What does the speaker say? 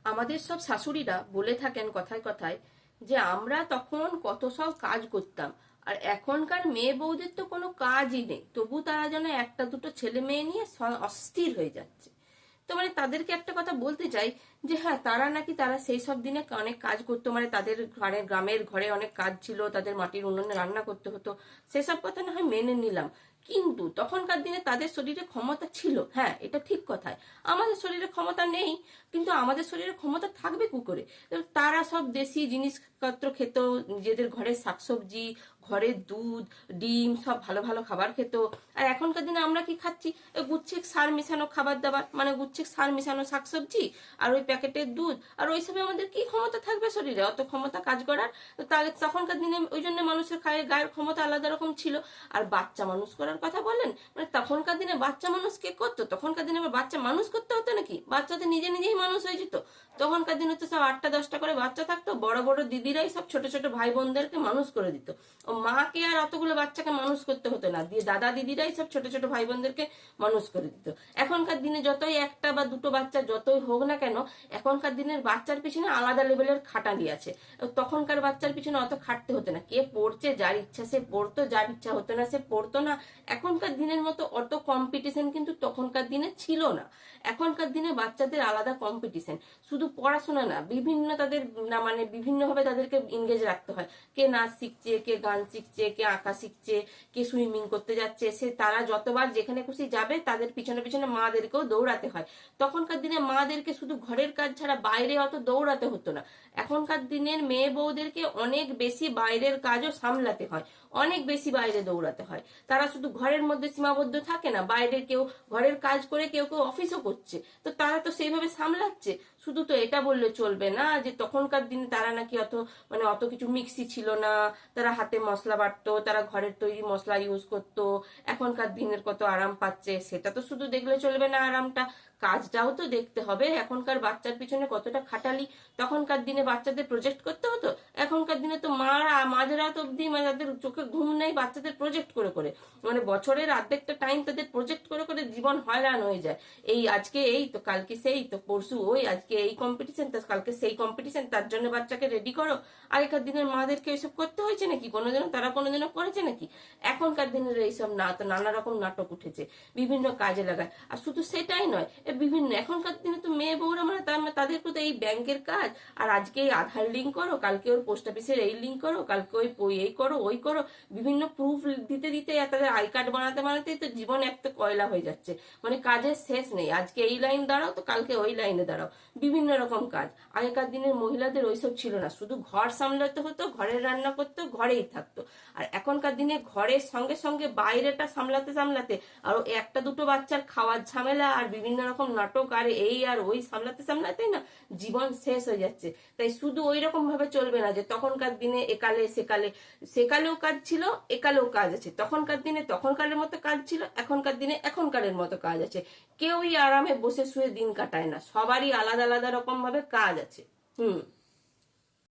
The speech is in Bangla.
আমাদের সব শাশুড়িরা বলে থাকেন কথায় কথায় যে আমরা তখন কত সব কাজ করতাম, আর এখনকার মেয়ে বউদের তো কোনো কাজই নেই, তবু তারা যেন একটা দুটো ছেলে মেয়ে নিয়ে অস্থির হয়ে যাচ্ছে। তো মানে তাদেরকে একটা কথা বলতে চাই যে হ্যাঁ, তারা সেই সব দিনে অনেক কাজ করতো, মানে তাদের ঘরে, গ্রামের ঘরে অনেক কাজ ছিল, তাদের মাটির উনুনে রান্না করতে হতো, সেসব কথা না হয় মেনে নিলাম। কিন্তু তখনকার দিনে তাদের শরীরে ক্ষমতা ছিল, হ্যাঁ এটা ঠিক কথায়। আমাদের শরীরে ক্ষমতা নেই, কিন্তু আমাদের শরীরে ক্ষমতা থাকবে কি করে? তারা সব দেশি জিনিসপত্র খেত, নিজেদের ঘরের শাকসবজি, ঘরের দুধ, ডিম, সব ভালো ভালো খাবার খেত। আর এখনকার দিনে আমরা কি খাচ্ছি? গুচ্ছিক সার মিশানো খাবার দাবার, মানে গুচ্ছিক সার মিশানো শাকসবজি, আর ওই প্যাকেটের দুধ, আর ওই সবে আমাদের কি ক্ষমতা থাকবে শরীরে, অত ক্ষমতা কাজ করার? তখনকার দিনে ওই জন্য মানুষের গায়ের ক্ষমতা আলাদা রকম ছিল। আর বাচ্চা মানুষ করার কথা বলেন, মানে তখনকার দিনে বাচ্চা মানুষ কে করতো? তখনকার দিনে আবার বাচ্চা মানুষ করতে হতো নাকি? বাচ্চাদের নিজে নিজেই মানুষ হয়ে যেত। তখনকার দিনে তো সব 8টা 10টা করে বাচ্চা থাকতো, বড় বড় দিদিরাই সব ছোট ছোট ভাই বোনদেরকে মানুষ করে দিত। ও মাকে আর অতগুলো বাচ্চাকে মানুষ করতে হতো না, দিয়ে দাদা দিদিরাই সব ছোট ছোট ভাই বোনদেরকে মানুষ করে দিত। এখনকার দিনে যতই একটা বা দুটো বাচ্চা যতই হোক না কেন, এখনকার দিনের বাচ্চার পিছনে আলাদা লেভেলের খাটালি আছে। তখনকার বাচ্চার পিছনে অত খাটতে হতো না, কে পড়ছে যার ইচ্ছা সে পড়তো, যার ইচ্ছা হতো না সে পড়তো না। এখনকার দিনের মতো অত কম্পিটিশন কিন্তু তখনকার দিনে ছিল না। এখনকার দিনে বাচ্চাদের আলাদা কম্পিটিশন, শুধু পড়াশোনা না, বিভিন্ন তাদের না মানে বিভিন্নভাবে তাদেরকে এনগেজ রাখতে হয়। কে নাচ শিখছে, কে গান শিখছে, কে আঁকা শিখছে, কে সুইমিং করতে যাচ্ছে, সে তারা যতবার যেখানে খুশি যাবে, তাদের পিছনে পিছনে মাদেরকেও দৌড়াতে হয়। তখনকার দিনে মাদেরকে শুধু ঘরের কাজ ছাড়া বাইরে অত দৌড়াতে হতো না। এখনকার দিনের মেয়ে বউদেরকে অনেক বেশি বাইরের কাজও সামলাতে হয়, অনেক বেশি বাইরে দৌড়াতে হয়। তারা শুধু ঘরের মধ্যে সীমাবদ্ধ থাকে না, বাইরে কেউ ঘরের কাজ করে, কেউ কেউ অফিসও করছে, তো তারা তো সেইভাবে সামলাচ্ছে। শুধু তো এটা বললে চলবে না যে তখনকার দিনে তারা নাকি অত কিছু মিক্সি ছিল না, তারা হাতে মশলা বাটতো, তারা ঘরের তৈরি মশলা ইউজ করতো। এখনকার দিনের কত আরাম পাচ্ছে, সেটা তো শুধু দেখলে চলবে না আরামটা, কাজটাও তো দেখতে হবে। এখনকার বাচ্চার পিছনে কতটা খাটালি। তখনকার দিনে বাচ্চাদের প্রজেক্ট করতে হতো, এখনকার দিনে তো মারা মাঝরাত অব্দি, মানে তাদের চোখে ঘুম নেই, বাচ্চাদের প্রজেক্ট করে করে, মানে বছরের অর্ধেকটা টাইম তাদের প্রজেক্ট করে করে জীবন হয়রান হয়ে যায়। এই আজকে এই তো, কালকে সেই তো, পরশু ওই, আজকে এই কম্পিটিশন তো কালকে সেই কম্পিটিশন, তার জন্য বাচ্চাকে রেডি করো। আগেকার দিনের মাদেরকে এসব করতে হয়েছে নাকি কোনোদিনও? তারা কোনোদিনও করেছে নাকি? এখনকার দিনের এইসব না, তো নানা রকম নাটক উঠেছে, বিভিন্ন কাজে লাগায়। আর শুধু সেটাই নয়, বিভিন্ন এখনকার দিনে তো মেয়ে বউরা মানে তাদের তো এই ব্যাংকের কাজ, আর আজকে এই আধার লিঙ্ক করো, কালকে ওর পোস্ট অফিসের এই লিঙ্ক করো, কালকে ওই এই করো ওই করো, বিভিন্ন প্রুফ দিতে দিতে তাদের আই কার্ড বানাতে বানাতেই তো জীবন একটা কয়লা হয়ে যাচ্ছে। মানে কাজের শেষ নেই, আজকে এই লাইন দাঁড়াও তো কালকে ওই লাইনে দাঁড়াও, বিভিন্ন রকম কাজ। আগেকার দিনের মহিলাদের ওইসব ছিল না, শুধু ঘর সামলাতে হতো, ঘরের রান্না করতো, ঘরেই থাকতো। আর এখনকার দিনে ঘরের সঙ্গে সঙ্গে বাইরেটা সামলাতে সামলাতে আরো একটা দুটো বাচ্চার খাওয়ার ঝামেলা, আর বিভিন্ন রকম নাটক, আর এই আর ওই সামলাতে সামলাতে না জীবন শেষ হয়ে যাচ্ছে। তাই শুধু ওই রকম ভাবে চলবে না যে তখনকার দিনে একালে সেকালে, সেকালেও কাজ ছিল, একালেও কাজ আছে। তখনকার দিনে তখনকারের মতো কাজ ছিল, এখনকার দিনে এখনকারের মতো কাজ আছে। কেউই আরামে বসে শুয়ে দিন কাটায় না, সবারই আলাদা আলাদা রকম ভাবে কাজ আছে। হুম।